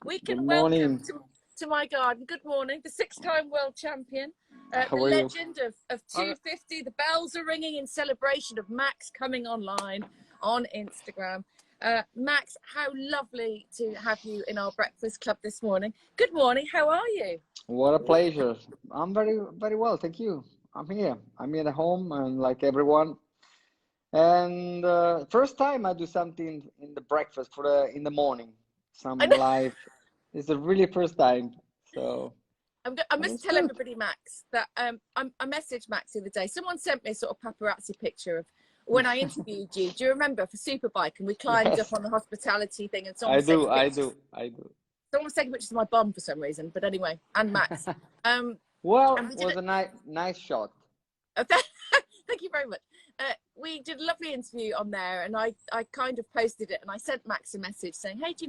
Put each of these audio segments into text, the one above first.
We Good can welcome morning. to my garden. Good morning, the 6-time world champion, the How are you? legend of 250. The bells are ringing in celebration of Max coming online on Instagram. Max, how lovely to have you in our breakfast club this morning. Good morning. How are you? What a pleasure. I'm very well, thank you. I'm here. I'm here at home and like everyone. And first time I do something in the breakfast for in the morning. I Some know. live. It's the really first time. So I and must it's tell good. everybody, Max, that I messaged Max the other day. Someone sent me a sort of paparazzi picture of when I interviewed you. Do you remember, for Superbike? And we climbed up Yes, on the hospitality thing, and someone I was taking do. I pictures. do. I do. Someone was taking pictures of my bum for some reason. But anyway, and Max. And Well, we did was it. a nice shot. Thank you very much. We did a lovely interview on there, and I kind of posted it, and I sent Max a message saying, hey, do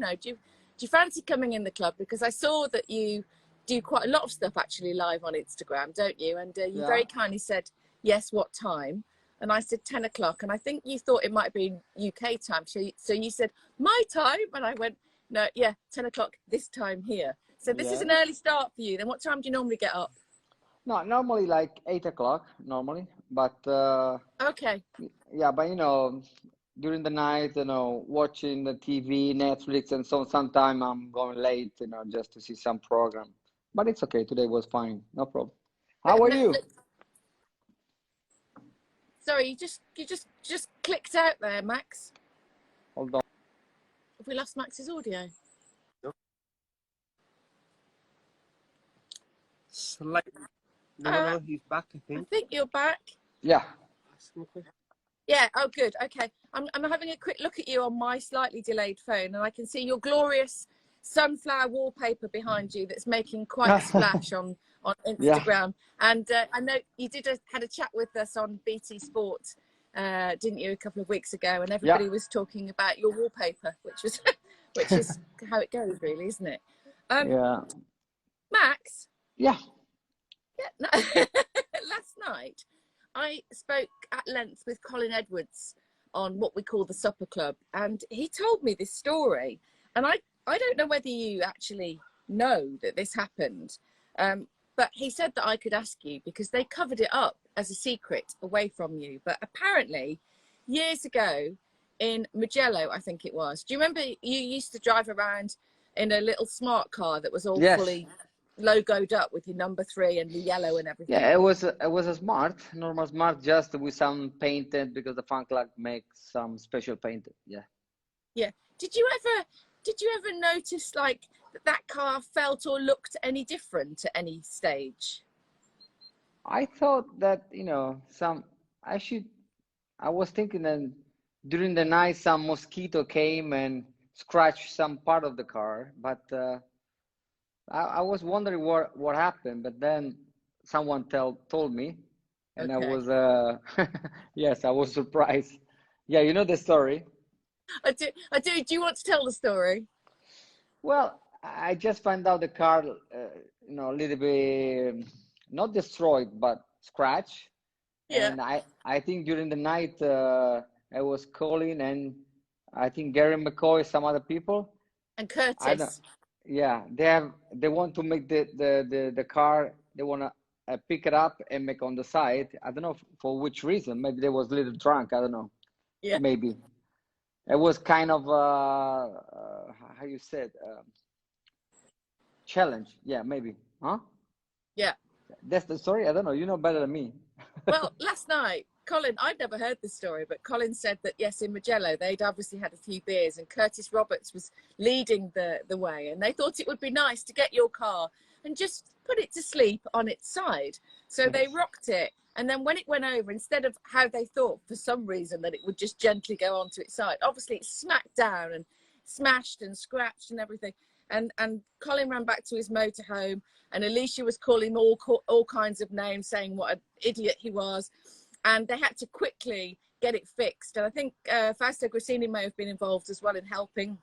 you fancy coming in the club? Because I saw that you do quite a lot of stuff actually live on Instagram, don't you? And you Yeah. very kindly said, yes, what time? And I said 10 o'clock, and I think you thought it might be UK time. So you said, my time? And I went, no, yeah, 10 o'clock this time here. So this is an Yes. early start for you. Then what time do you normally get up? No, normally like 8 o'clock normally, but Okay. yeah, but during the night, watching the TV, Netflix, and so sometime I'm going late, just to see some program. But it's okay. Today was fine. No problem. How are you? Netflix. Sorry, you just clicked out there, Max. Hold on. Have we lost Max's audio? Slightly. No, he's back, I I think. think you're back. Yeah. Yeah, oh good, okay. I'm having a quick look at you on my slightly delayed phone, and I can see your glorious sunflower wallpaper behind you that's making quite a splash on Yeah. Instagram. And I know you had a chat with us on BT Sport, didn't you, a couple of weeks ago, and everybody was talking about your wallpaper, which is how it goes, really, isn't it? Yeah. Max? Yeah. Yeah, no. Last night I spoke at length with Colin Edwards on what we call the Supper Club, and he told me this story, and I don't know whether you actually know that this happened, but he said that I could ask you because they covered it up as a secret away from you. But apparently years ago in Mugello, I think it was, do you remember you used to drive around in a little smart car that was all Yes. fully logoed up with your number 3 and the yellow and everything? Yeah, it was a normal smart, just with some painted because the Fun Club makes some special painted. Yeah. Yeah. Did you ever notice like that car felt or looked any different at any stage? I thought that, I was thinking that during the night some mosquito came and scratched some part of the car, but I was wondering what happened, but then someone told me, and I Okay. was yes, I was surprised. Yeah, you know the story. I do. Do you want to tell the story? Well, I just found out the car, a little bit not destroyed but scratched, Yeah. and I think during the night I was calling, and I think Gary McCoy, some other people. And I don't. Curtis. Yeah, they want to make the car. They want to pick it up and make on the side. I don't know for which reason. Maybe they was a little drunk. I don't know. Yeah. Maybe it was kind of how you said challenge. Yeah, maybe. Huh? Yeah. That's the story. I don't know. You know better than me. Well, last night, Colin, I'd never heard this story, but Colin said that, yes, in Mugello, they'd obviously had a few beers and Curtis Roberts was leading the way, and they thought it would be nice to get your car and just put it to sleep on its side. So they Yes. rocked it, and then when it went over, instead of how they thought for some reason that it would just gently go onto its side, obviously it smacked down and smashed and scratched and everything. And Colin ran back to his motorhome, and Alicia was calling him all kinds of names, saying what an idiot he was. And they had to quickly get it fixed. And I think Fausto Grassini may have been involved as well in helping,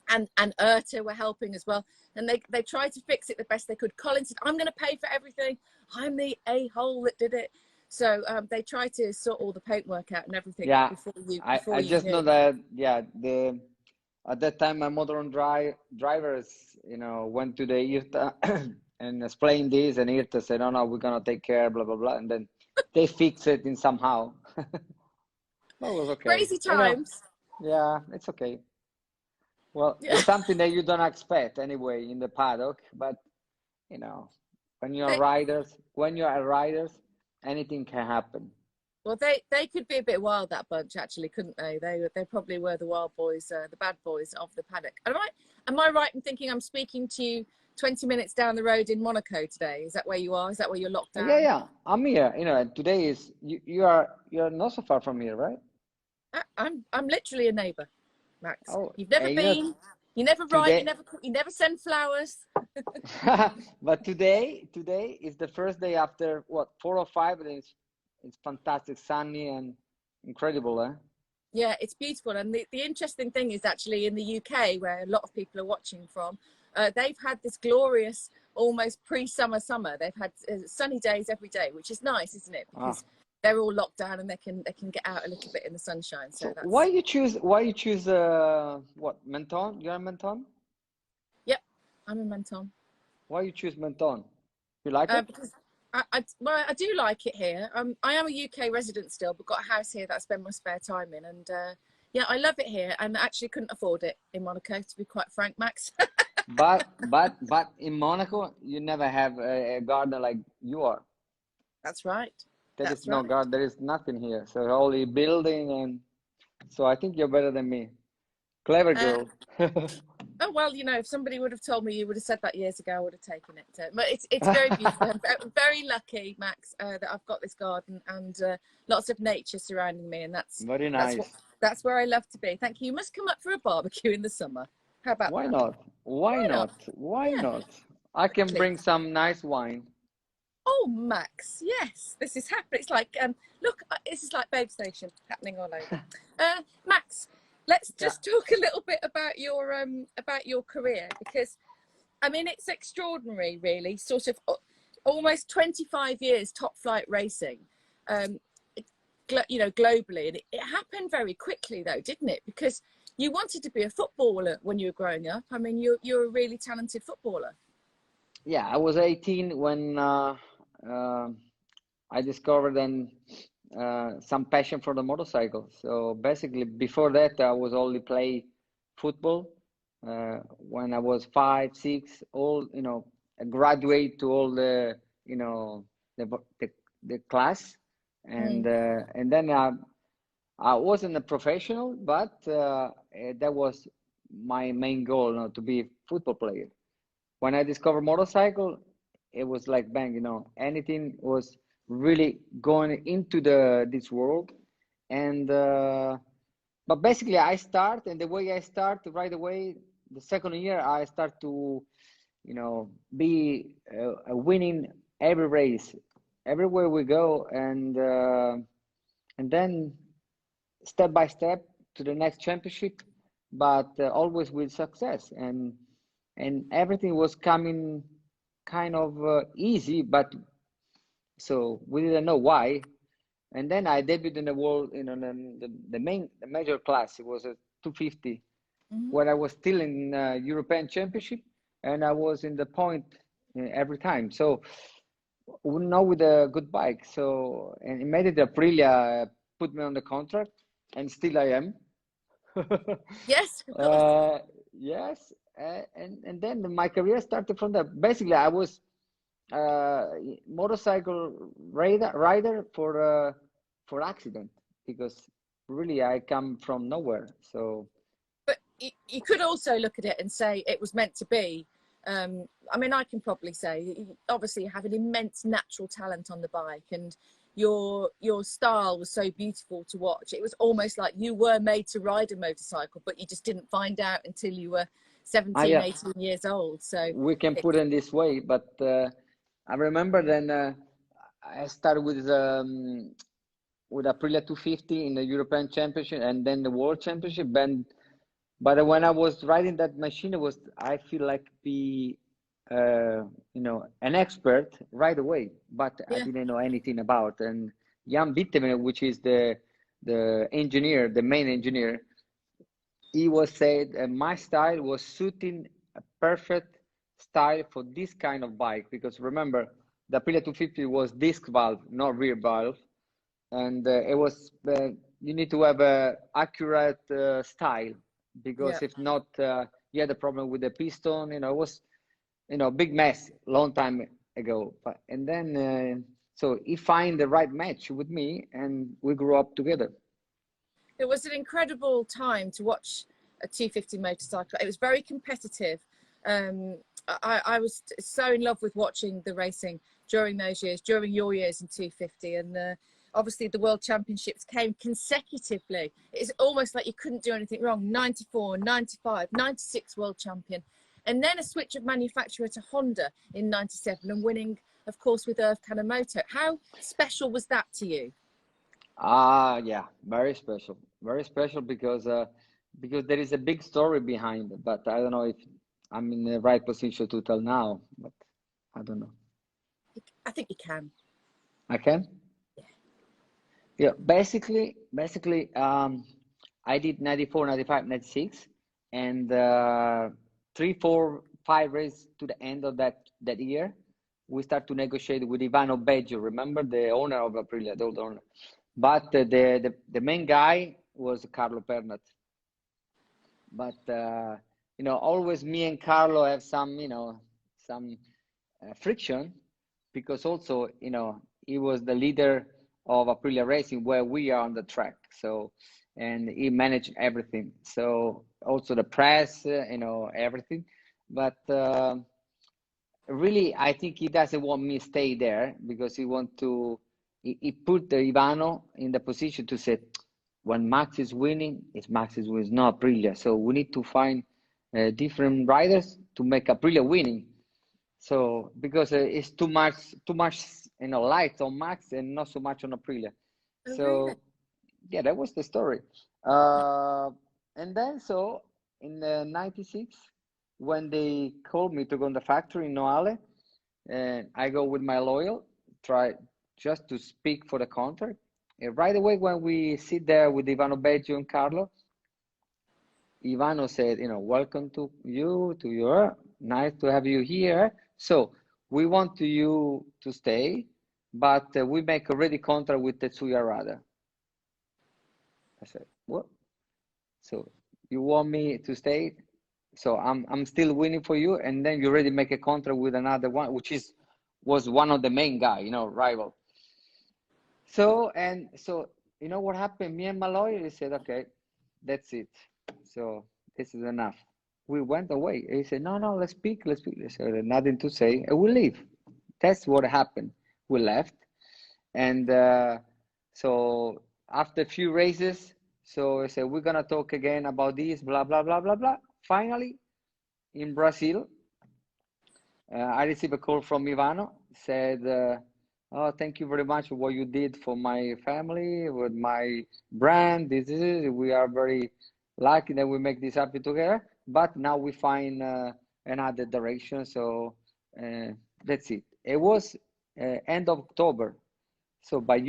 and Erta were helping as well. And they tried to fix it the best they could. Colin said, I'm going to pay for everything. I'm the a-hole that did it. So they tried to sort all the paintwork out and everything Yeah. before I you just know knew. that. Yeah. At that time, my motorhome drivers, you know, went to the IRTA and explained this, and IRTA said, "No, no, we're gonna take care, blah blah blah," and then they fix it in somehow. But it was okay. Crazy You know, times. yeah, it's okay. Well, Yeah. it's something that you don't expect anyway in the paddock, but you know, They, when you are riders, anything can happen. well, they could be a bit wild, that bunch, actually, couldn't they? They probably were the wild boys, the bad boys of the paddock. Am I right in thinking I'm speaking to you 20 minutes down the road in Monaco today? Is that where you are? Is that where you're locked Yeah, down? yeah, I'm here. You know, today is you're not so far from here, right? I'm literally a neighbour, Max. Oh, You've never you know, been. You never write. today, You never send flowers. but today is the first day after what 4 or 5, and it's fantastic, sunny and incredible, eh? Yeah, it's beautiful. And the interesting thing is actually in the UK, where a lot of people are watching from, they've had this glorious, almost pre-summer. They've had sunny days every day, which is nice, isn't it? Ah, Because they're all locked down and they can get out a little bit in the sunshine. So so that's, why you choose what Menton? You're in Menton? yep, I'm in Menton. Why you choose Menton? You like it? Because well, I do like it here. I am a UK resident still, but got a house here that I spend my spare time in. And yeah, I love it here, and actually couldn't afford it in Monaco, to be quite frank, Max. But in Monaco, you never have a garden like you are. That's right. There is That's no right. garden. There is nothing here. So only building, and so I think you're better than me. Clever Uh, girl. Oh, well, you know, if somebody would have told me, you would have said that years ago, I would have taken it. But it's very beautiful. I'm very lucky, Max, that I've got this garden and lots of nature surrounding me, and Very that's what nice. that's where I love to be. Thank you. You must come up for a barbecue in the summer. How about Why that? not? Why Why not? not? Why Yeah, not? I can exactly. bring some nice wine. Oh, Max, yes, this is happening. It's like look, this is like Babe Station happening all over. Max, let's Yeah. just talk a little bit about your career, because I mean, it's extraordinary, really. Sort of almost 25 years top flight racing, um, you know, globally. And it happened very quickly, though, didn't it? Because you wanted to be a footballer when you were growing up. I mean, you're a really talented footballer. Yeah, I was 18 when uh, I discovered some passion for the motorcycle. So basically, before that, I was only play football. When I was 5, 6, all you know, I graduate to all the you know the, the class, Mm. and then I wasn't a professional, but that was my main goal, you know, to be a football player. When I discovered motorcycle, it was like bang, you know, anything was really going into this world, and but basically I start, and the way I start right away, the second year I start to, you know, be winning every race, everywhere we go, and then step by step to the next championship, but always with success, and everything was coming kind of easy, but so we didn't know why. And then I debuted in the world, you know, the major class. It was a 250, Hmm. where I was still in European Championship, and I was in the point every time. So now with a good bike. So and immediately Aprilia put me on the contract, and still I am. Yes, of course. uh, yes, and then my career started from there. Basically, I was uh, motorcycle rider for accident, because really I come from nowhere. So But you could also look at it and say it was meant to be. I mean, I can probably say, obviously, you have an immense natural talent on the bike, and your style was so beautiful to watch. It was almost like you were made to ride a motorcycle, but you just didn't find out until you were 17, yeah, 18 years old. So we can it, put it this way. But I remember then I started with Aprilia 250 in the European Championship, and then the World Championship. And but when I was riding that machine, it was I feel like be you know, an expert right away, but I yeah, didn't know anything about. And Jan Bitteman, which is the engineer, the main engineer, he was said my style was suiting a perfect style for this kind of bike, because remember the Aprilia 250 was disc valve, not rear valve, and it was you need to have a accurate style, Yeah. because if not, you had a problem with the piston. It was big mess long time ago. And then so he find the right match with me, and we grew up together. It was an incredible time to watch a 250 motorcycle. It was very competitive. I was so in love with watching the racing during those years, during your years in 250. And obviously the World Championships came consecutively. It's almost like you couldn't do anything wrong. 94, 95, 96 World Champion. And then a switch of manufacturer to Honda in 97 and winning, of course, with Irv Kanemoto. How special was that to you? Yeah, very special, because there is a big story behind it, but I don't know if I'm in the right position to tell now, but I don't know. I think you can. I can? Yeah, basically, I did 94, 95, 96, and 3, 4, 5 races to the end of that year, we start to negotiate with Ivano Beggio, remember, the owner of Aprilia, the old owner. But the main guy was Carlo Pernat. But always me and Carlo have some friction, because also he was the leader of Aprilia Racing, where we are on the track. So, and he managed everything. So also the press, everything. But really, I think he doesn't want me to stay there, because he put the Ivano in the position to say, when Max is winning, it's Max is winning, not Aprilia. So we need to find different riders to make Aprilia winning. So because it's too much, lights on Max and not so much on Aprilia. Oh, So really? yeah, that was the story. And then so in 96, when they called me to go in the factory in Noale, and I go with my lawyer, try just to speak for the contract. And right away, when we sit there with Ivano Beggio and Carlo, Ivano said, welcome to your, nice to have you here. So we want you to stay, but we make already contract with Tetsuya Rada. I said, what? So you want me to stay? So I'm still winning for you, and then you already make a contract with another one, which was one of the main guy, rival. So what happened? Me and my lawyer, he said, okay, that's it. So this is enough. We went away. He said, no, let's speak. I said, nothing to say. And we leave. That's what happened. We left. And so after a few races, so I said, we're going to talk again about this, blah, blah, blah, blah, blah. Finally, in Brazil, I received a call from Ivano, said, oh, thank you very much for what you did for my family, with my brand. We are very lucky that we make this happen together. But now we find another direction. So that's it. It was end of October. So, but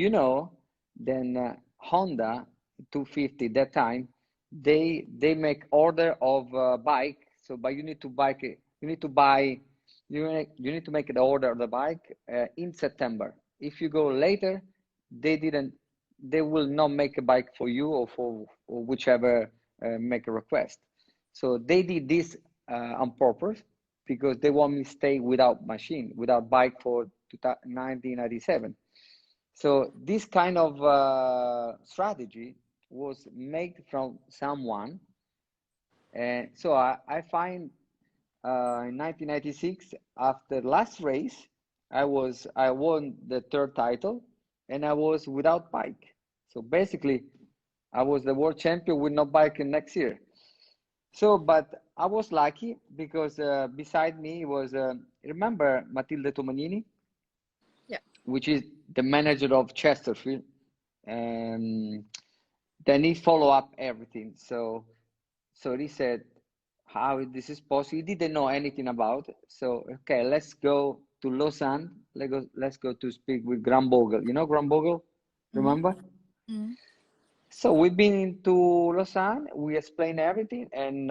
then Honda 250 that time, they make order of bike. So, but you need to make the order of the bike in September. If you go later, they will not make a bike for you or whichever make a request. So they did this on purpose, because they want me to stay without bike for 1997. So this kind of strategy was made from someone. And so I find in 1996, after last race, I won the third title, and I was without bike. So basically, I was the world champion with no bike in next year. So, but I was lucky, because beside me was, remember Matilde Tomanini? Yeah. Which is the manager of Chesterfield. And then he followed up everything. So he said, how this is possible? He didn't know anything about it. So, okay, let's go to Lausanne. Let's go to speak with Graham Bogle. You know Graham Bogle? Remember? Mm-hmm. So we've been to Lausanne. We explained everything, and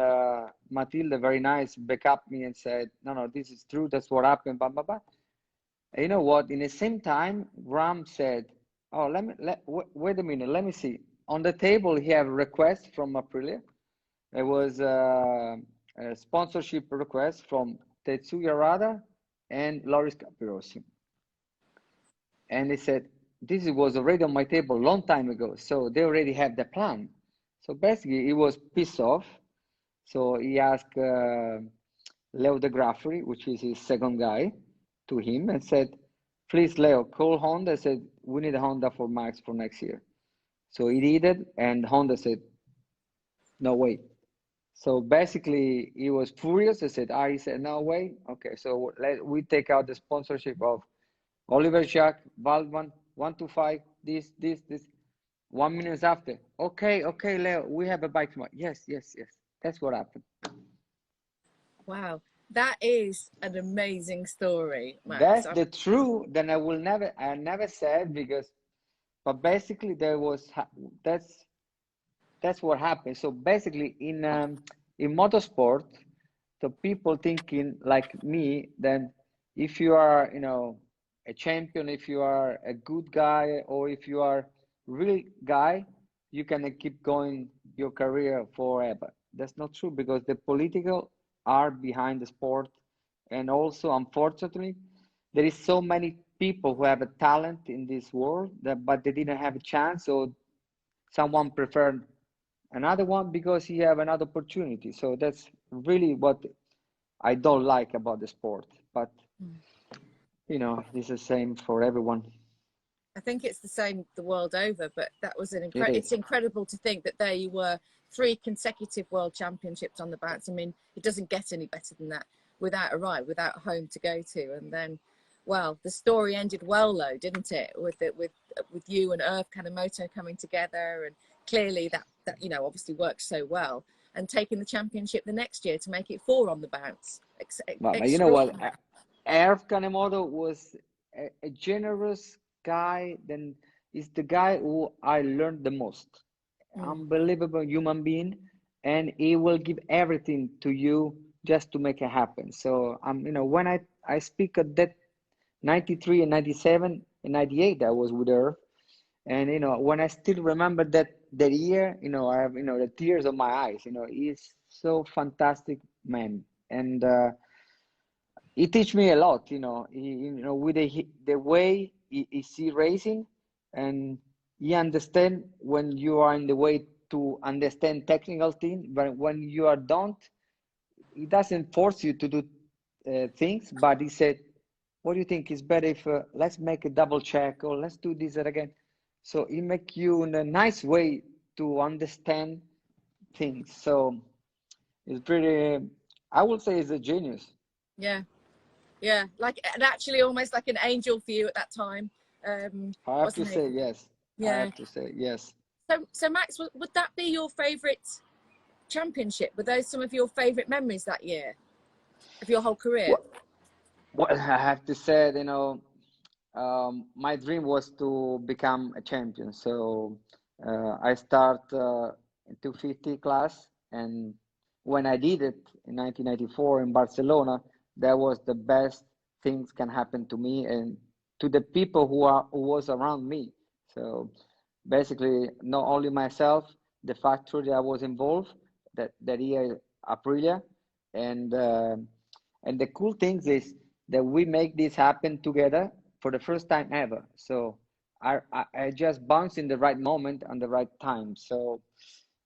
Matilda, very nice, back up me and said, "No, no, this is true. That's what happened." Blah blah blah. And you know what? In the same time, Graham said, "Oh, wait a minute. Let me see." On the table, he have a request from Aprilia. It was a sponsorship request from Tetsuya Rada and Loris Capirossi. And they said, this was already on my table a long time ago. So they already have the plan. So basically, he was pissed off. So he asked Leo De Grafferi, which is his second guy, to him and said, please, Leo, call Honda. I said, we need a Honda for Max for next year. So he did it, and Honda said, no way. So basically, he was furious. I said, he said, no way. Okay, so we take out the sponsorship of Oliver Jacques, Valdman, 125, this. 1 minute after, okay, Leo, we have a bike tomorrow. Yes. That's what happened. Wow, that is an amazing story, Max. That's the truth. Then I never said but basically that's what happened. So basically in motorsport, so people thinking like me, then if you are, a champion, if you are a good guy, or if you are real guy, you can keep going your career forever. That's not true, because the political are behind the sport, and also unfortunately there is so many people who have a talent in this world but they didn't have a chance, or someone preferred another one because he have another opportunity. So that's really what I don't like about the sport. But it's the same for everyone. I think it's the same the world over, but that was it's incredible to think that there you were, 3 consecutive world championships on the bounce. I mean, it doesn't get any better than that, without a ride, without a home to go to. And then, well, the story ended well, though, didn't it? With you and Irv Kanemoto coming together, and clearly that obviously worked so well, and taking the championship the next year to make it 4 on the bounce. Well, you know what? Irv Kanemoto was a generous guy. Then is the guy who I learned the most. Unbelievable human being, and he will give everything to you just to make it happen. So when I speak at that 93 and 97 and 98, I was with her, and when I still remember that year, I have the tears of my eyes. He's so fantastic man, and he teach me a lot. With the way he see racing, and he understand when you are in the way to understand technical things, but when you are don't, he doesn't force you to do things, but he said, what do you think is better if let's make a double check, or let's do this again. So he make you in a nice way to understand things. So it's pretty, I would say he's a genius. Yeah, like, and actually almost like an angel for you at that time. I have to say yes. Yeah. I have to say yes. So Max, would that be your favourite championship? Were those some of your favourite memories that year of your whole career? Well, I have to say, my dream was to become a champion. So I start in 250 class, and when I did it in 1994 in Barcelona, that was the best things can happen to me and to the people who was around me. So basically, not only myself, the factory I was involved, that year Aprilia, and the cool thing is that we make this happen together for the first time ever. So I just bounced in the right moment and the right time. So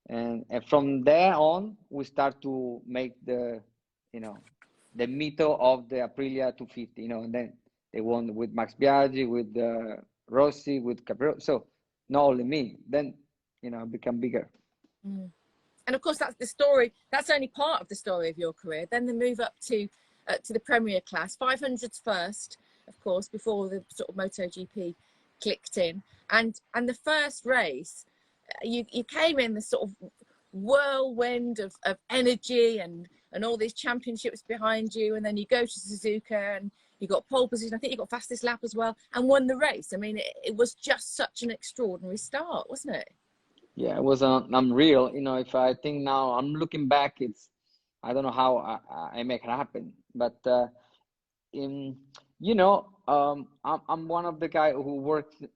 and from there on, we start to make the mito of the Aprilia 250. And then they won with Max Biaggi, with Rossi, with Capirossi. So not only me, then become bigger. And of course, that's the story. That's only part of the story of your career. Then the move up to the Premier class, 500s first, of course, before the sort of MotoGP clicked in. And the first race, you came in the sort of whirlwind of energy and all these championships behind you, and then you go to Suzuka and you got pole position. I think you got fastest lap as well, and won the race. I mean, it was just such an extraordinary start, wasn't it? Yeah, it was unreal. You know, if I think now, I'm looking back, I don't know how I make it happen. But in you know, I'm one of the guy who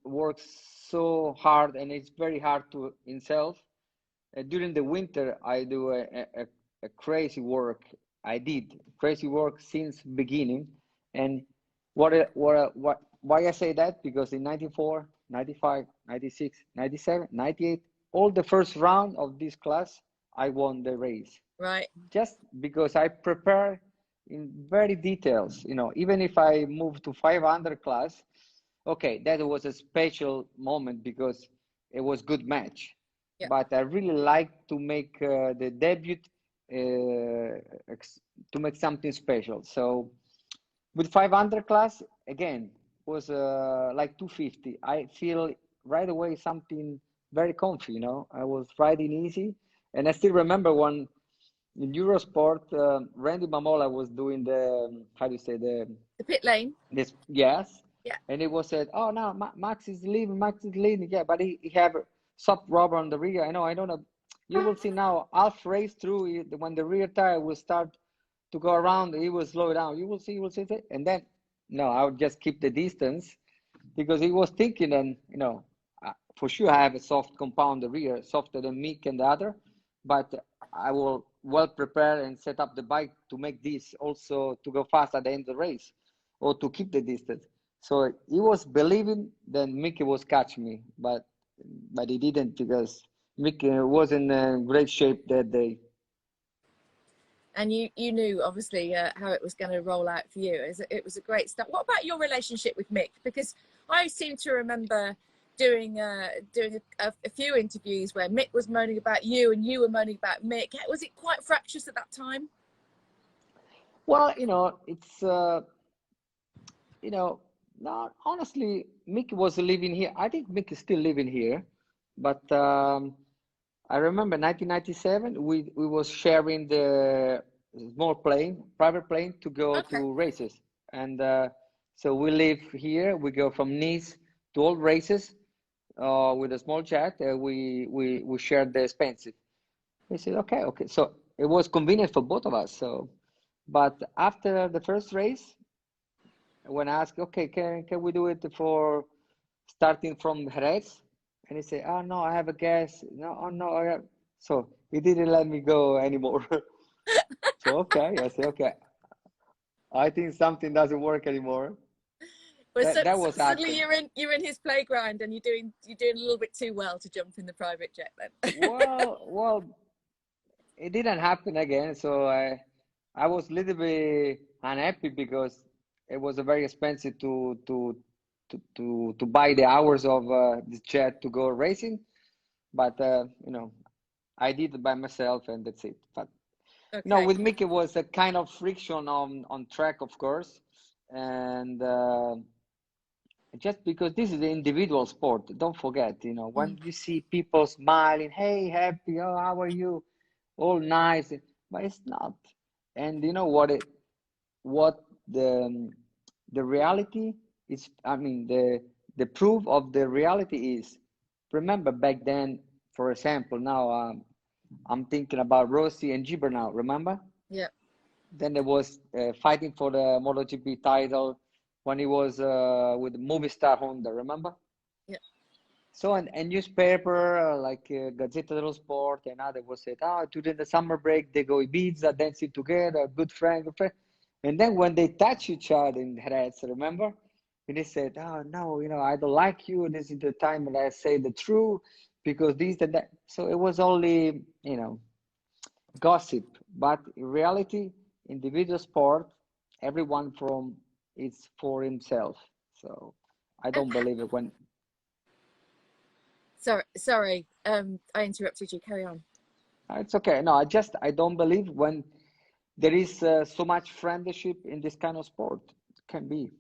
works so hard, and it's very hard to himself. During the winter, I do a crazy work. I did crazy work since beginning. And why I say that? Because in 94, 95, 96, 97, 98, all the first round of this class, I won the race. Right. Just because I prepare in very details. You know, even if I move to 500 class, okay, that was a special moment because it was good match. Yeah. But I really like to make the debut to make something special. So with 500 class, again, was like 250. I feel right away something very comfy, you know. I was riding easy. And I still remember when in Eurosport, Randy Mamola was doing the, how do you say, The pit lane. this, yes. Yeah. And it was said, oh, no, Max is leaving, Max is leaving. Yeah, but he have soft rubber on the rear. I don't know. You will see now, half race through, when the rear tire will start to go around, he will slow down. You will see it. And then, no, I would just keep the distance because he was thinking, and, you know, for sure I have a soft compound the rear, softer than Mick and the other, but I will well prepare and set up the bike to make this also to go fast at the end of the race or to keep the distance. So he was believing that Mickey was catching me, but he didn't because Mickey was in great shape that day. And you knew obviously how it was going to roll out for you. It was a great start. What about your relationship with Mick? Because I seem to remember doing a few interviews where Mick was moaning about you and you were moaning about Mick. Was it quite fractious at that time? Well, you know, it's you know, not honestly, Mick was living here. I think Mick is still living here, but I remember 1997, we was sharing the small plane, private plane to go Okay. to races. And so we live here, we go from Nice to all races with a small jet. We shared the expenses. We said, okay. So it was convenient for both of us. So, but after the first race, when I asked, okay, can we do it for starting from Jerez? And he said, oh, no, I have a gas. No, oh, no. So he didn't let me go anymore. So, okay. I said, okay. I think something doesn't work anymore. Well, That was suddenly happened. you're in his playground and you're doing a little bit too well to jump in the private jet then. Well, it didn't happen again. So I was a little bit unhappy because it was very expensive to buy the hours of the jet to go racing. But you know, I did it by myself, and that's it. But no, Okay. with Mickey was a kind of friction on track, of course, and just because this is an individual sport. Don't forget, you know, when you see people smiling, hey, happy, oh, how are you? All nice, but it's not. And you know what the reality is. I mean, the proof of the reality is. Remember back then, for example, now I'm thinking about Rossi and Gibber now. Remember? Yeah. Then there was fighting for the MotoGP title when he was with Movistar Honda. Remember? Yeah. So a newspaper like Gazzetta dello Sport and other was said, during the summer break they go Ibiza, dancing together, good friend, good friend. And then when they touch each other in Jerez, remember? And they said, oh no, you know, I don't like you. This is the time when I say the truth because this and that. So it was only, you know, gossip. But in reality, individual sport, everyone from is for himself. So I And don't believe it when sorry, I interrupted you. Carry on. it's okay. No, I don't believe when there is so much friendship in this kind of sport. It can be.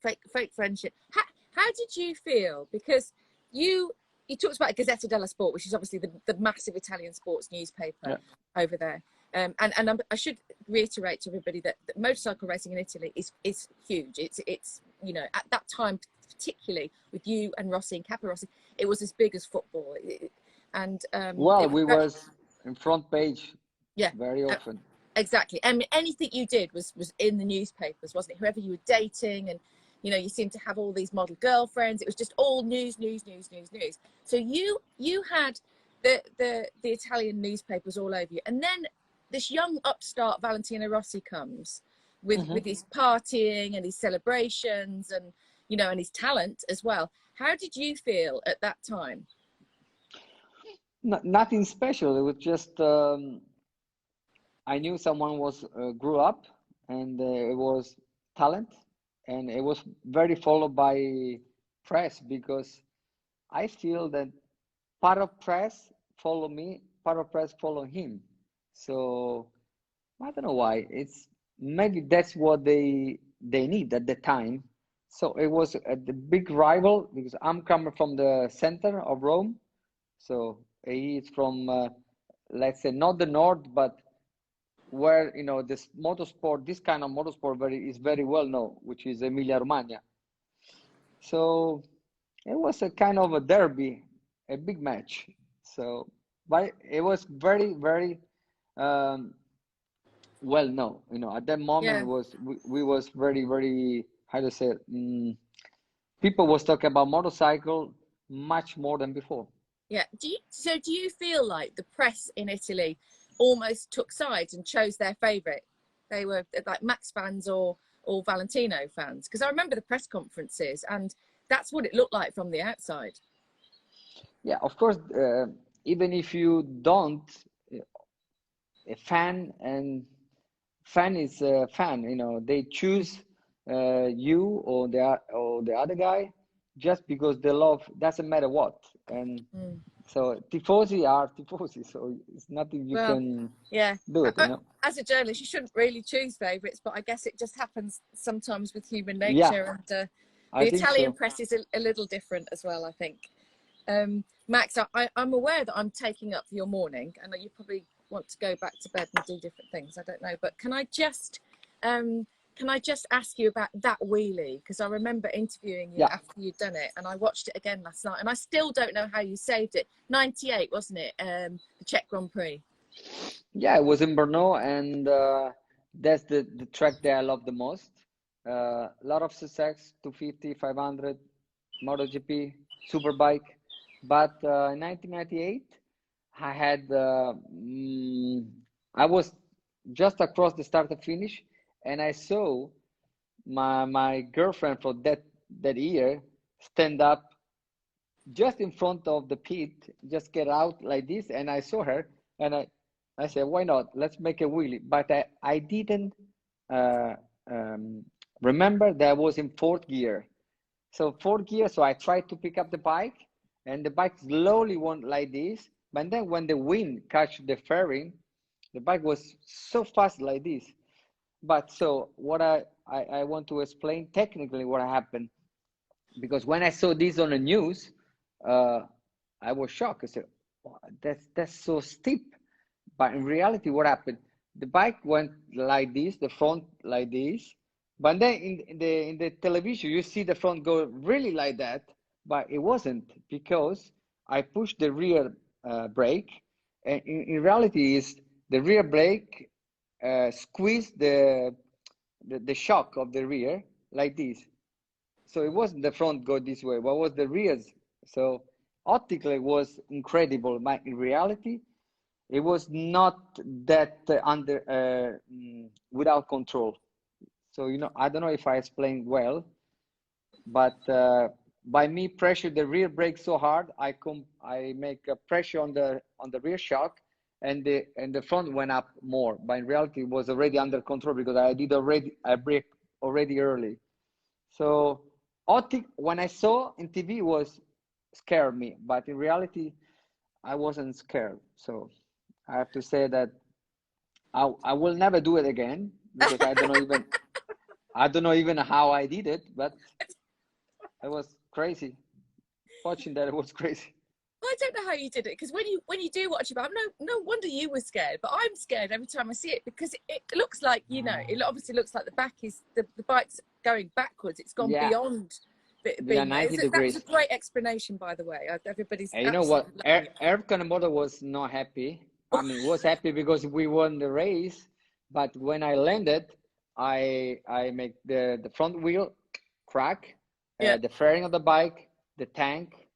Fake friendship. How did you feel? Because you talked about Gazzetta dello Sport, which is obviously the massive Italian sports newspaper Yeah. over there. And I should reiterate to everybody that motorcycle racing in Italy is huge. It's you know, at that time, particularly with you and Rossi and Rossi, it was as big as football. and Well, it was we was in front page yeah, very often. exactly. I mean, anything you did was in the newspapers, wasn't it? Whoever you were dating, and you know, you seemed to have all these model girlfriends. It was just all news. So you had the Italian newspapers all over you, and then this young upstart Valentino Rossi comes with his partying and his celebrations, and you know, and his talent as well. How did you feel at that time? Nothing special. It was just I knew someone was grew up, and it was talent, and it was very followed by press, because I feel that part of press follow me, part of press follow him. So I don't know why. It's maybe that's what they need at the time. So it was the big rival, because I'm coming from the center of Rome. So he is from let's say not the north, but where you know this motorsport, this kind of motorsport is very well known, which is Emilia Romagna. So it was a kind of a derby, a big match. So, but it was very um, well known. You know, at that moment Yeah. it was we was very how to say it, people was talking about motorcycle much more than before. Yeah. Do you feel like the press in Italy almost took sides and chose their favourite? They were like Max fans or Valentino fans? Because I remember the press conferences, and that's what it looked like from the outside. Yeah, of course. Even if you don't, a fan is a fan. You know, they choose you or the other guy just because they love. Doesn't matter what. And so tifosi are tifosi. So it's nothing you Well, can yeah. do it. You know. As a journalist, you shouldn't really choose favourites, but I guess it just happens sometimes with human Yeah, nature. And I the think Italian so. press is a little different as well, I think. Max, I'm aware that I'm taking up your morning. I know you probably want to go back to bed and do different things. I don't know, but can I just ask you about that wheelie? Because I remember interviewing you Yeah, after you'd done it, and I watched it again last night, and I still don't know how you saved it. 98, wasn't it? The Czech Grand Prix. yeah. It was in Brno, and that's the track that I love the most. A lot of success, 250, 500, MotoGP, Superbike. But in 1998, I had I was just across the start and finish, and I saw my girlfriend for that year stand up just in front of the pit, just get out like this, and I saw her, and I said, why not? Let's make a wheelie. But I didn't uh, um, remember that I was in fourth gear. So fourth gear, so I tried to pick up the bike, and the bike slowly went like this. But then when the wind catch the fairing, the bike was so fast like this. But so what I want to explain technically what happened, because when I saw this on the news, uh, I was shocked. I said, "Wow, that's so steep." But in reality, what happened? The bike went like this, the front like this, but then in the television, you see the front go really like that, but it wasn't, because I pushed the rear brake, and in reality, is the rear brake squeezed the shock of the rear like this. So it wasn't the front go this way, but was the rears. So optically it was incredible, but in reality it was not that without control. So you know, I don't know if I explained well, but by me pressure the rear brake so hard, I make a pressure on the rear shock, and the front went up more. But in reality, it was already under control, because I brake already early. So optic, when I saw in TV, was scared me, but in reality I wasn't scared. So I have to say that I will never do it again, because I don't know even how I did it, but it was crazy. Watching that, it was crazy. I don't know how you did it, because when you do watch it, no wonder you were scared. But I'm scared every time I see it, because it looks like, you know, it obviously looks like the bike's going backwards. It's gone Yeah, beyond Yeah, 90 That was a degrees. great explanation, by the way. Everybody's And you know what? absolutely loving it. Eric Kanemoto was not happy. I mean, was happy because we won the race, but when I landed, I make the front wheel crack, Yeah. the fairing of the bike, the tank.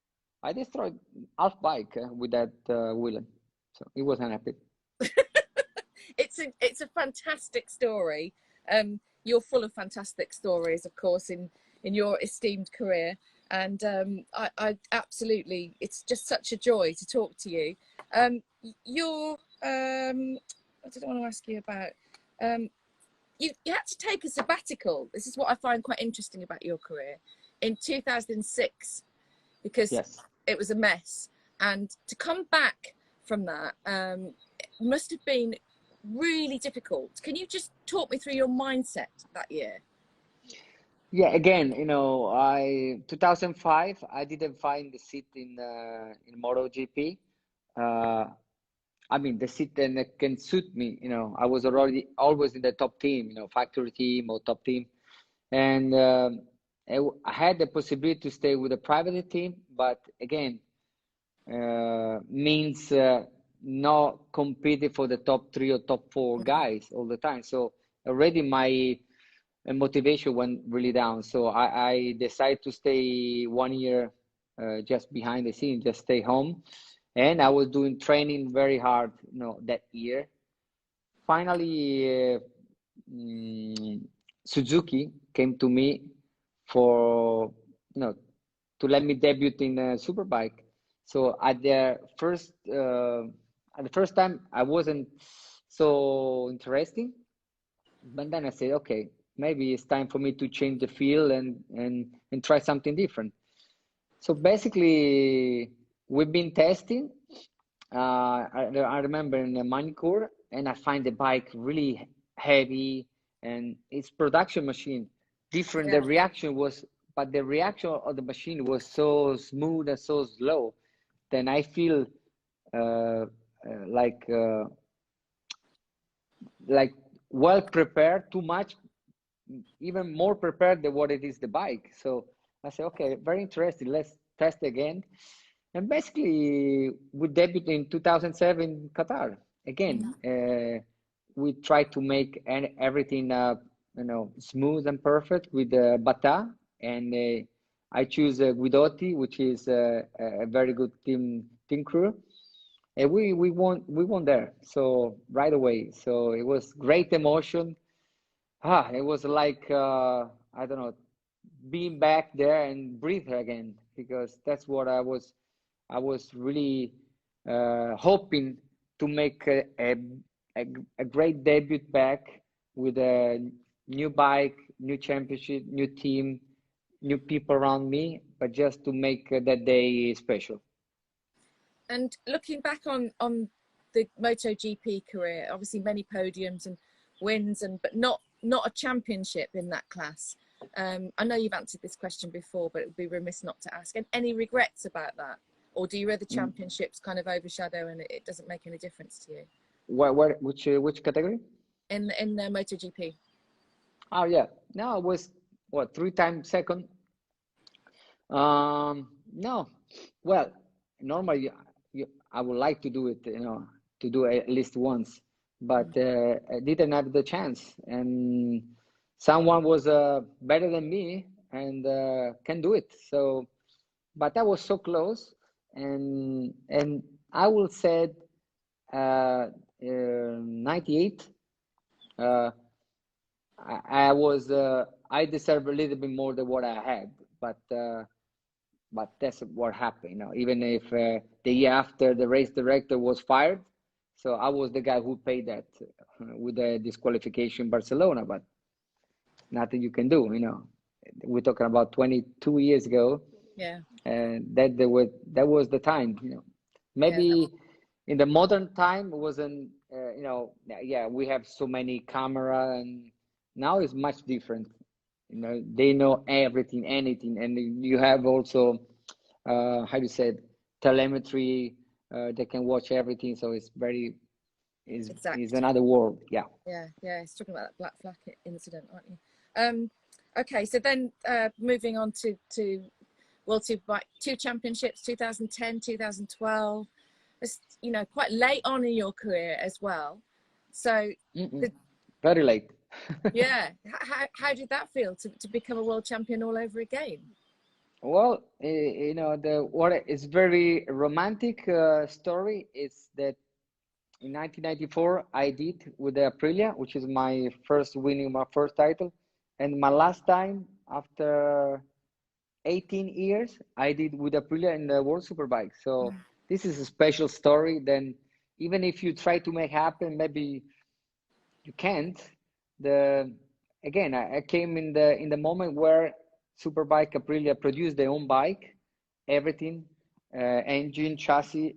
I destroyed half bike with that wheeling, so he wasn't happy. It's a fantastic story. You're full of fantastic stories, of course, in your esteemed career, and I absolutely, it's just such a joy to talk to you. You're I did want to ask you about you had to take a sabbatical. This is what I find quite interesting about your career, in 2006, because Yes. it was a mess, and to come back from that must have been really difficult. Can you just talk me through your mindset that year? Yeah, again, 2005, I didn't find the seat in MotoGP. I mean, the seat that can suit me. I was already always in the top team, factory team or top team, and I had the possibility to stay with a private team, but again, means not competing for the top 3 or top 4 guys all the time. So already my motivation went really down. So I decided to stay 1 year just behind the scene, just stay home. And I was doing training very hard, that year. Finally, Suzuki came to me for, to let me debut in a Superbike. So at the first time, I wasn't so interesting, but then I said, okay, maybe it's time for me to change the field and try something different. So basically, we've been testing. I remember in the manicure, and I find the bike really heavy, and it's production machine different. Yeah. But the reaction of the machine was so smooth and so slow. Then I feel like well prepared, too much, even more prepared than what it is the bike. So I said, okay, very interesting. Let's test again. And basically, we debuted in 2007 Qatar. Again, we tried to make everything smooth and perfect with Bata, and I choose Guidotti, which is a very good team crew, and we won there. So right away, so it was great emotion. It was like I don't know, being back there and breathe again, because that's what I was really hoping to make a great debut back with a new bike, new championship, new team, new people around me, but just to make that day special. And looking back on the MotoGP career, obviously many podiums and wins, but not a championship in that class. I know you've answered this question before, but it would be remiss not to ask. And any regrets about that, or do you rather championships kind of overshadow and it doesn't make any difference to you? Which category? In the MotoGP. Oh yeah, no, I was 3-time second. No, well, normally I would like to do it, to do it at least once, but I didn't have the chance, and someone was better than me and can do it. So, but I was so close, and I will say 98. I deserve a little bit more than what I had, but that's what happened. Even if the year after the race director was fired, so I was the guy who paid that with the disqualification in Barcelona. But nothing you can do. We're talking about 22 years ago. Yeah. And that was the time. Maybe in the modern time it wasn't. We have so many camera, and now it's much different. They know everything, anything, and you have also how do you say it, telemetry. They can watch everything, so it's very is another world. Yeah. It's talking about that black flag incident, aren't you? Okay, so then moving on to World Superbike, 2 championships, 2010, 2012. It's, you know, quite late on in your career as well. So, very late. yeah, how did that feel to become a world champion all over again? Well, you know, what is very romantic story is that in 1994 I did with the Aprilia, which is my first winning, my first title, and my last time after 18 years I did with Aprilia in the World Superbike. So this is a special story. Then even if you try to make happen, maybe you can't. I came in the moment where Superbike Aprilia produced their own bike, everything, engine, chassis,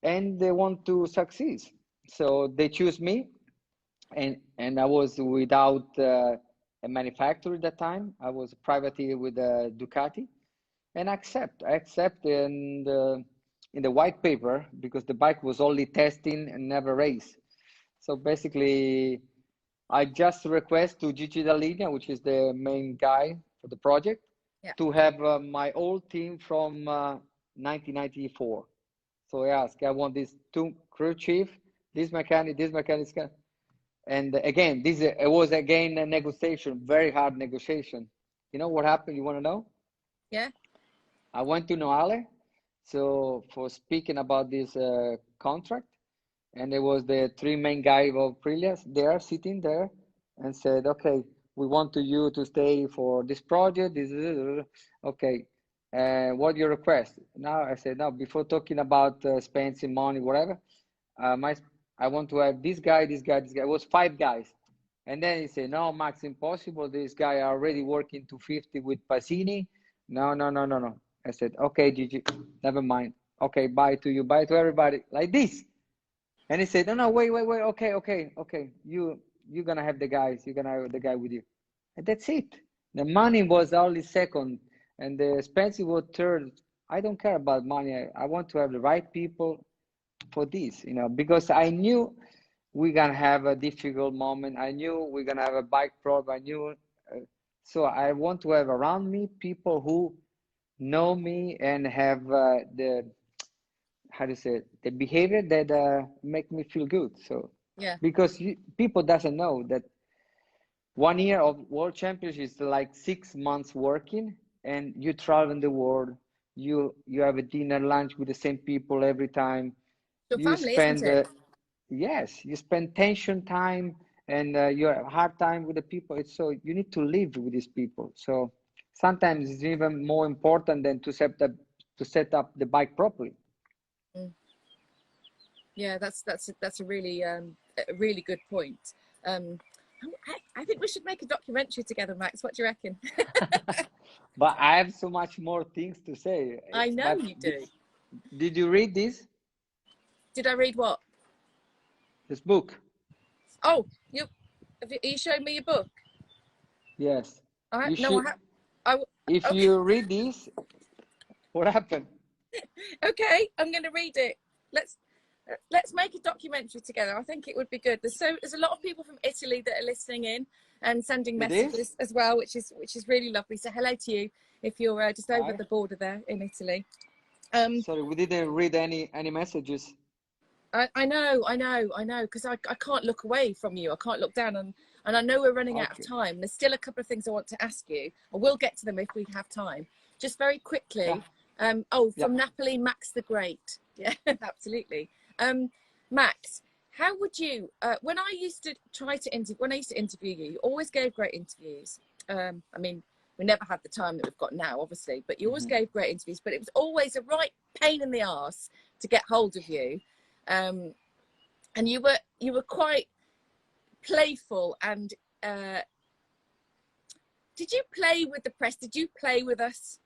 and they want to succeed. So they choose me, and I was without a manufacturer at that time. I was privately with Ducati, and I accept in the white paper because the bike was only testing and never race. So basically, I just request to Gigi Dall'Igna, which is the main guy for the project, to have my old team from 1994. So I asked, I want these 2 crew chief, this mechanic, and again, it was again a negotiation, very hard negotiation. You know what happened? You want to know? Yeah. I went to Noale, so for speaking about this contract, and there was the 3 main guys of Aprilia there sitting there, and said, okay, we want you to stay for this project. Okay, what your request? Now I said, no, before talking about spending money, whatever, I want to have this guy, this guy, this guy. It was 5 guys. And then he said, no, Max, impossible. This guy are already working 250 with Pasini. No. I said, okay, Gigi, never mind. Okay, bye to you, bye to everybody, like this. And he said, no, wait, okay. You're gonna have the guys, you're gonna have the guy with you. And that's it. The money was only second, and the expensive was third. I don't care about money. I want to have the right people for this, you know, because I knew we're gonna have a difficult moment. I knew we're gonna have a bike problem. I knew, so I want to have around me people who know me and have the, how to say it, the behavior that make me feel good. So because people doesn't know that 1 year of world championship is like 6 months working, and you travel in the world. You have a dinner, lunch with the same people every time. Your You family, spend isn't it? yes, you spend tension time, and you have hard time with the people. It's so you need to live with these people. So sometimes it's even more important than to set up the bike properly. Yeah, that's a really good point. I think we should make a documentary together, Max. What do you reckon? But I have so much more things to say. I know you do. Did you read this? Did I read what? This book. Oh, are you showing me your book? Yes. I should, if okay. you read this, what happened? Okay, I'm going to read it. Let's make a documentary together. I think it would be good. There's a lot of people from Italy that are listening in and sending messages as well, which is really lovely. So hello to you if you're just over the border there in Italy. Sorry, we didn't read any messages. I know, because I can't look away from you. I can't look down, and I know we're running out of time. There's still a couple of things I want to ask you. I will get to them if we have time. Just very quickly. From Napoli, Max the Great. Yeah, absolutely. Max, how would you? When I used to interview you, you always gave great interviews. I mean, we never had the time that we've got now, obviously, but you always gave great interviews. But it was always a right pain in the arse to get hold of you. And you were quite playful, and did you play with the press? Did you play with us?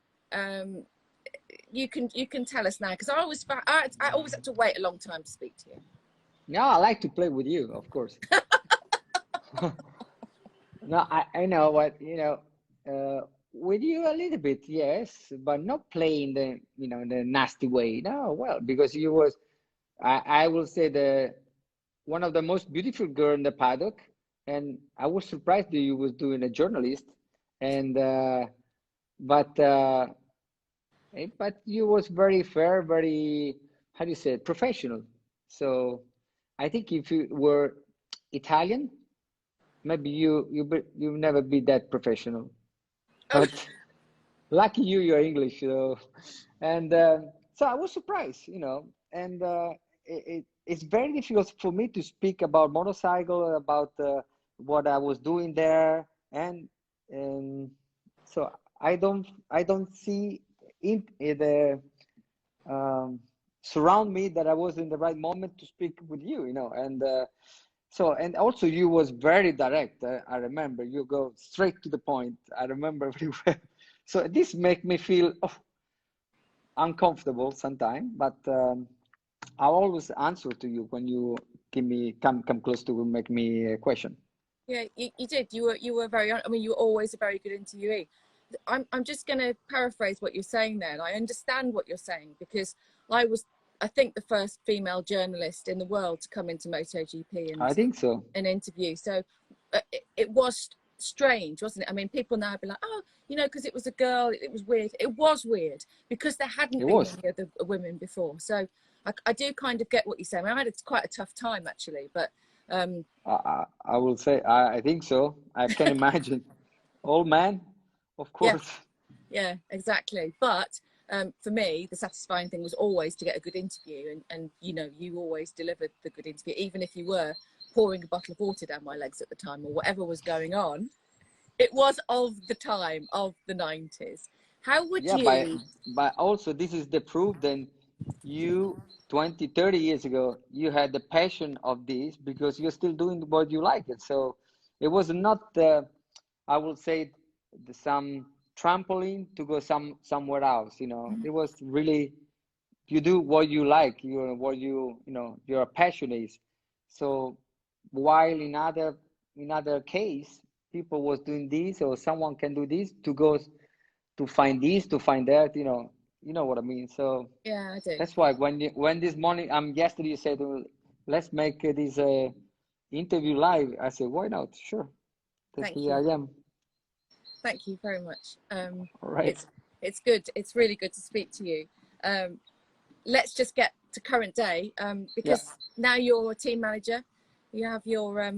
You can tell us now, because I always had to wait a long time to speak to you. No, I like to play with you, of course. No, I know what, with you a little bit, yes, but not playing the nasty way. No, well, because you was, I will say, one of the most beautiful girl in the paddock, and I was surprised that you was doing a journalist, and but but you was very fair, very, how do you say it, professional. So I think if you were Italian, maybe you never be that professional. Oh, But lucky you, you're English, so and so I was surprised, you know, and it's very difficult for me to speak about motorcycle, about what I was doing there, and so I don't see in the um, surround me that I was in the right moment to speak with you, you know, and so and also you was very direct. I remember you go straight to the point. I remember very well. So this make me feel uncomfortable sometimes, but I'll always answer to you when you give me come close to make me a question. yeah, you did. You were very. I mean, you were always a very good interviewee. I'm just going to paraphrase what you're saying there, and I understand what you're saying because I was, I think, the first female journalist in the world to come into MotoGP I think so. and interview. So it was strange, wasn't it? I mean, people now be like, oh, you know, because it was a girl, it was weird. It was weird because there hadn't It been was. any other women before. So I do kind of get what you're saying. I had quite a tough time actually, but I will say I think so. I can imagine. Old man, of yeah, course. yeah, exactly. But for me, the satisfying thing was always to get a good interview, and you know, you always delivered the good interview, even if you were pouring a bottle of water down my legs at the time or whatever was going on. It was of the time of the 90s. How would Yeah, you? but also this is the proof then you 20, 30 years ago, you had the passion of this because you're still doing what you like it. So it was not, I will say, some trampoline to go somewhere else. You know, it was really you do what you like. You what you know your passion is. So while in other case, people was doing this or someone can do this to go to find this, to find that, you know what I mean. So Yeah, I do. that's why when this morning, yesterday you said, let's make this interview live. I said, why not? Sure. That's Thank here you. I am. Thank you very much. All right. It's good. It's really good to speak to you. Let's just get to current day Yeah. because now you're a team manager. You have your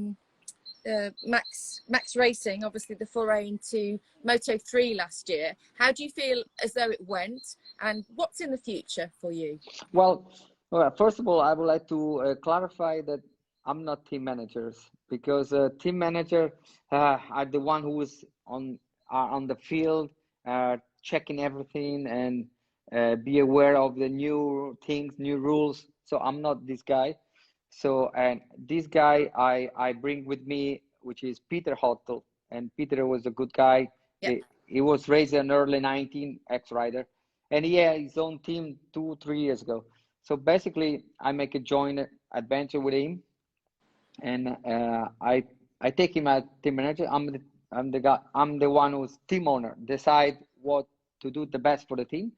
Max Racing, obviously the foray into Moto3 last year. How do you feel as though it went, and what's in the future for you? Well, first of all, I would like to clarify that I'm not team managers because team manager are the one who is on the field, checking everything and be aware of the new things, new rules. So I'm not this guy. So and this guy I bring with me, which is Peter Hottel, and Peter was a good guy. Yeah. He was raised in early 19 ex-rider, and he had his own team 2 3 years ago. So basically, I make a joint adventure with him, and I take him as team manager. I'm the guy. I'm the one who's team owner. Decide what to do the best for the team.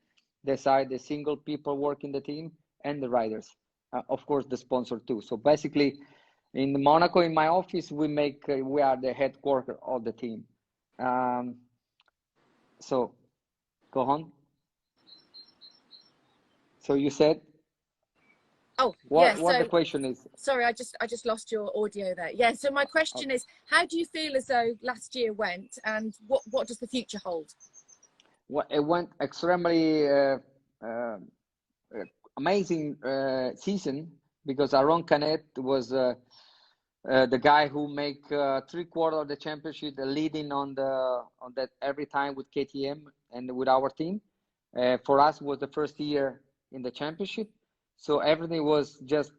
Decide the single people working the team and the riders. Of course, the sponsor too. So basically, in Monaco, in my office, we are the headquarter of the team. Um, so go on. So you said Oh, yeah. what the So question is? sorry, I just lost your audio there. Yeah. So my question is, how do you feel as though last year went, and what does the future hold? Well, it went extremely amazing season because Aaron Canet was the guy who make 3/4 of the championship, leading on that every time with KTM and with our team. For us, was the first year in the championship, so everything was just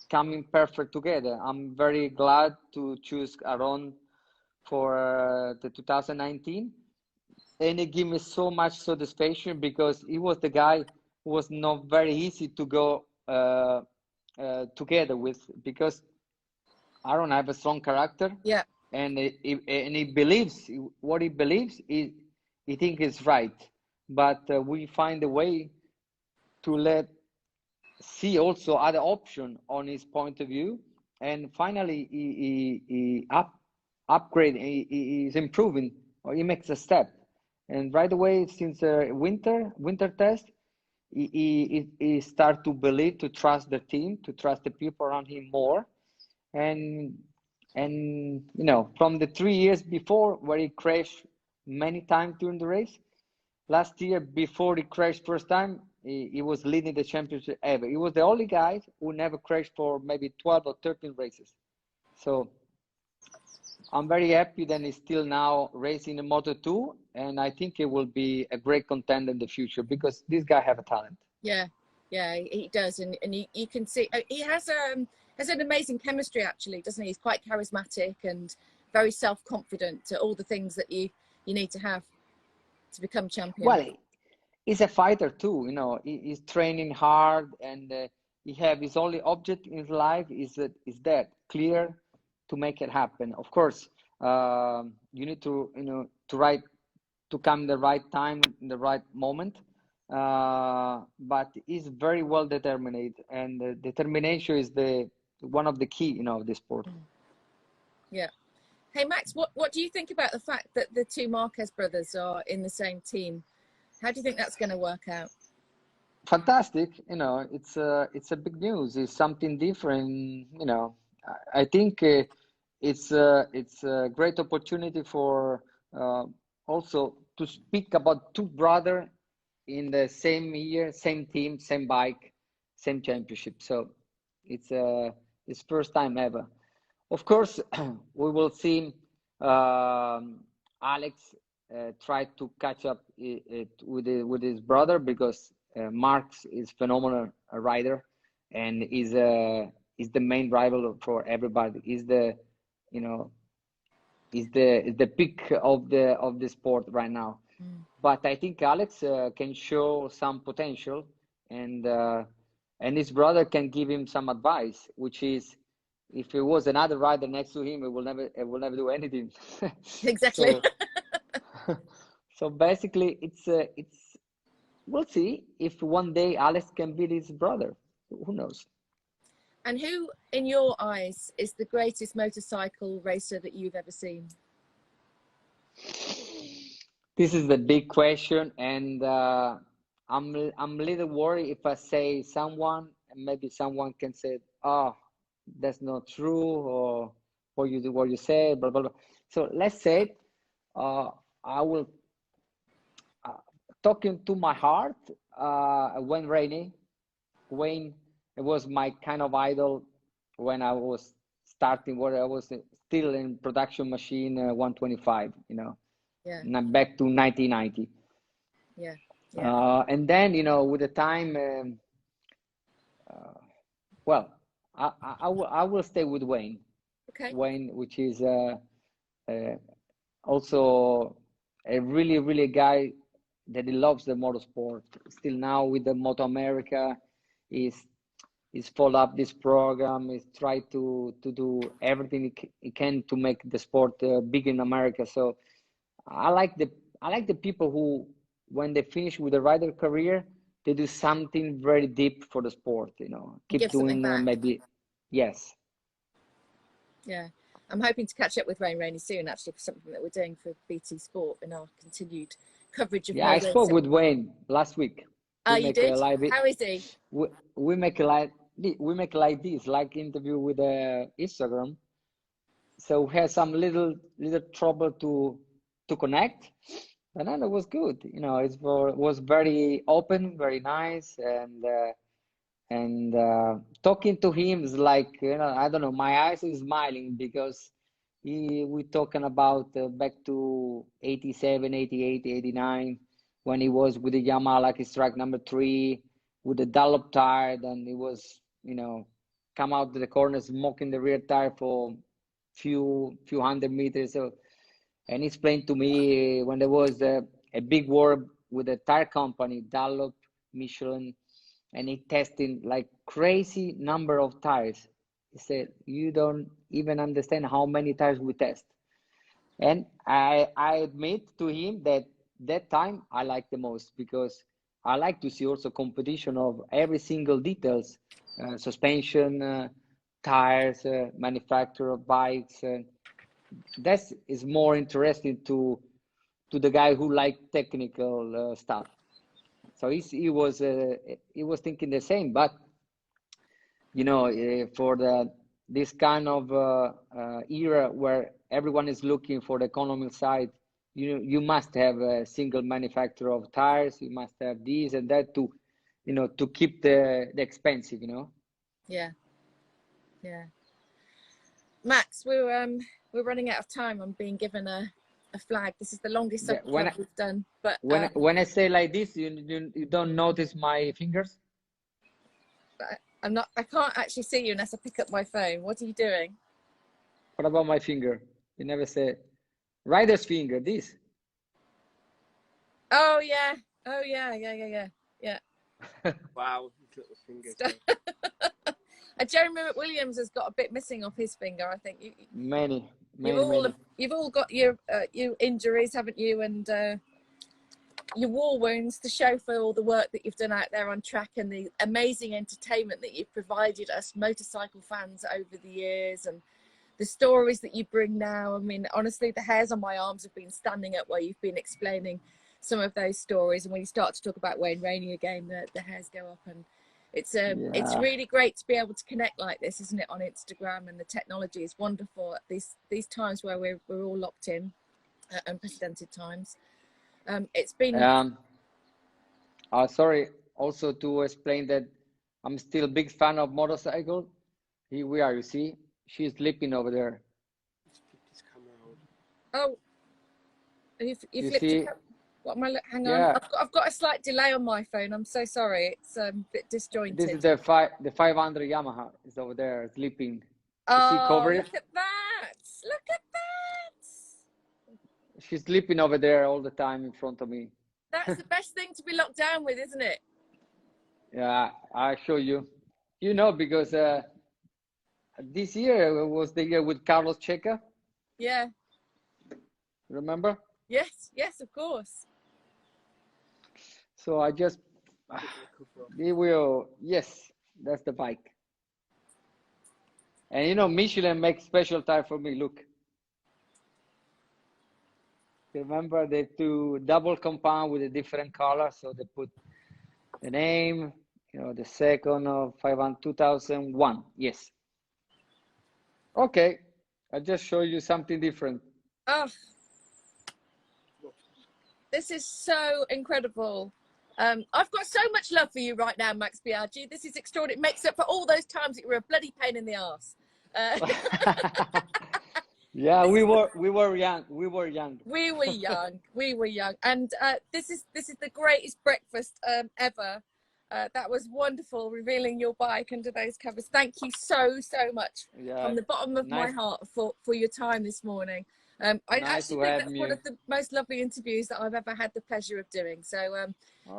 coming perfect together. I'm very glad to choose Aaron for the 2019, and it gave me so much satisfaction because he was the guy who was not very easy to go together with, because Aaron have a strong character, Yeah. and he believes what he believes. He think is right, but we find a way to let see also other option on his point of view, and finally he up upgrade, he is improving, or he makes a step. And right away, since winter test, he start to believe, to trust the team, to trust the people around him more. And you know, from the 3 years before where he crashed many times during the race, last year before he crashed first time, he was leading the championship ever. He was the only guy who never crashed for maybe 12 or 13 races. So I'm very happy that he's still now racing in Moto2, and I think he will be a great contender in the future because this guy have a talent. Yeah, he does, and you can see he has an amazing chemistry actually, doesn't he? He's quite charismatic and very self-confident. All the things that you need to have to become champion. Well, he's a fighter too. You know, he's training hard, and he have his only object in his life is that clear to make it happen. Of course, you need to to come the right time, in the right moment. But he's very well determined, and determination is one of the key, of the sport. Yeah. Hey Max, what do you think about the fact that the two Marquez brothers are in the same team? How do you think that's going to work out? Fantastic. It's a big news. It's something different. I think it's a great opportunity for also to speak about two brothers in the same year, same team, same bike, same championship. So it's first time ever. Of course, we will see Alex try to catch up with his brother, because Marx is phenomenal rider, and is the main rival for everybody. Is the peak of the sport right now. But I think Alex can show some potential, and his brother can give him some advice, which is, if it was another rider next to him, it will never do anything. Exactly. So basically, it's we'll see if one day Alex can beat his brother. Who knows? And who, in your eyes, is the greatest motorcycle racer that you've ever seen? This is the big question, and I'm a little worried if I say someone, and maybe someone can say, "Oh, that's not true," or what you say, blah blah blah. So let's say I will talking to my heart. Wayne Rainey. Wayne, it was my kind of idol when I was starting, where I was still in production machine 125. Yeah. Back to 1990. Yeah. And then with the time, well, I will stay with Wayne. Okay. Wayne, which is also a really guy that he loves the motorsport. Still now with the Moto America, he's follow up this program. He's try to do everything he can to make the sport big in America. So I like the people who, when they finish with a rider career, they do something very deep for the sport. Keep doing maybe. Yes. Yeah, I'm hoping to catch up with Wayne Rainey soon, actually, for something that we're doing for BT Sport in our continued coverage of. Yeah, I spoke with Wayne last week. Oh, you did? How is he? We make like this, like interview with Instagram. So we had some little trouble to connect, and then it was good. It was very open, very nice, and talking to him is like, I don't know, my eyes is smiling, because we talking about back to 87, 88, 89, when he was with the Yamaha Lucky Strike number 3 with the Dunlop tire, and he was come out to the corner smoking the rear tire for few hundred meters. So, and he explained to me when there was a big war with the tire company, Dunlop, Michelin, and he testing like crazy number of tires. He said, "You don't even understand how many tires we test." And I admit to him that time I like the most, because I like to see also competition of every single details, suspension, tires, manufacturer of bikes, that is more interesting to the guy who like technical stuff. So he was thinking the same, but you know, for this kind of era where everyone is looking for the economic side, you must have a single manufacturer of tires. You must have this and that to, you know, to keep the expensive, you know. Yeah, yeah. Max, we're running out of time. I'm being given a flag. This is the longest Yeah, club we've done. But when I say like this, you don't notice my fingers. I'm not. I can't actually see you unless I pick up my phone. What are you doing? What about my finger? You never say rider's finger. This. Oh yeah. Oh yeah. Yeah. Wow, little fingers. Jeremy McWilliams has got a bit missing off his finger. I think Many. You've all got your injuries, haven't you? And your war wounds to show for all the work that you've done out there on track and the amazing entertainment that you've provided us motorcycle fans over the years, and the stories that you bring now. I mean, honestly, the hairs on my arms have been standing up while you've been explaining some of those stories. And when you start to talk about Wayne Rainey again, the hairs go up. And it's really great to be able to connect like this, isn't it, on Instagram? And the technology is wonderful at these times where we're all locked in, unprecedented times. It's been sorry, also to explain that I'm still a big fan of motorcycle. Here we are, you see, she's sleeping over there. Oh, you flipped see? What am I? Hang on, Yeah. I've got a slight delay on my phone. I'm so sorry. It's a bit disjointed. This is the 500 Yamaha is over there sleeping. Oh, you see, cover it? Look at that! Look at that! She's sleeping over there all the time in front of me. That's the best thing to be locked down with, isn't it? Yeah, I'll show you. You know, because this year was the year with Carlos Checa. Yeah. Remember? Yes, of course. So I just, yes, that's the bike. And you know, Michelin makes special tire for me, look. Remember, they do double compound with a different color, so they put the name, you know, the second of 2001, yes. Okay, I just show you something different. Oh, this is so incredible. I've got so much love for you right now, Max Biaggi. This is extraordinary. It makes up for all those times that you were a bloody pain in the arse. Yeah, we were young. We were young. And this is the greatest breakfast ever. That was wonderful, revealing your bike under those covers. Thank you so much from the bottom of my heart for your time this morning. I actually think that's one of the most lovely interviews that I've ever had the pleasure of doing. So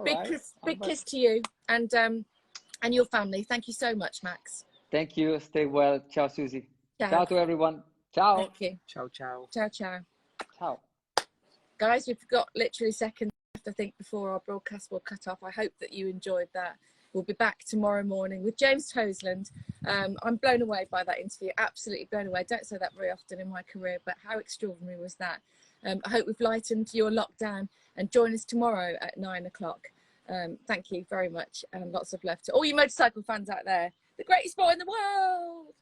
big kiss to you and your family. Thank you so much, Max. Thank you. Stay well. Ciao, Suzi. Ciao to everyone. Ciao. Thank you. Ciao. Ciao. Guys, we've got literally seconds left, I think, before our broadcast will cut off. I hope that you enjoyed that. We'll be back tomorrow morning with James Toseland. I'm blown away by that interview, absolutely blown away. I don't say that very often in my career, but how extraordinary was that? I hope we've lightened your lockdown, and join us tomorrow at 9 o'clock. Thank you very much, and lots of love to all you motorcycle fans out there. The greatest sport in the world.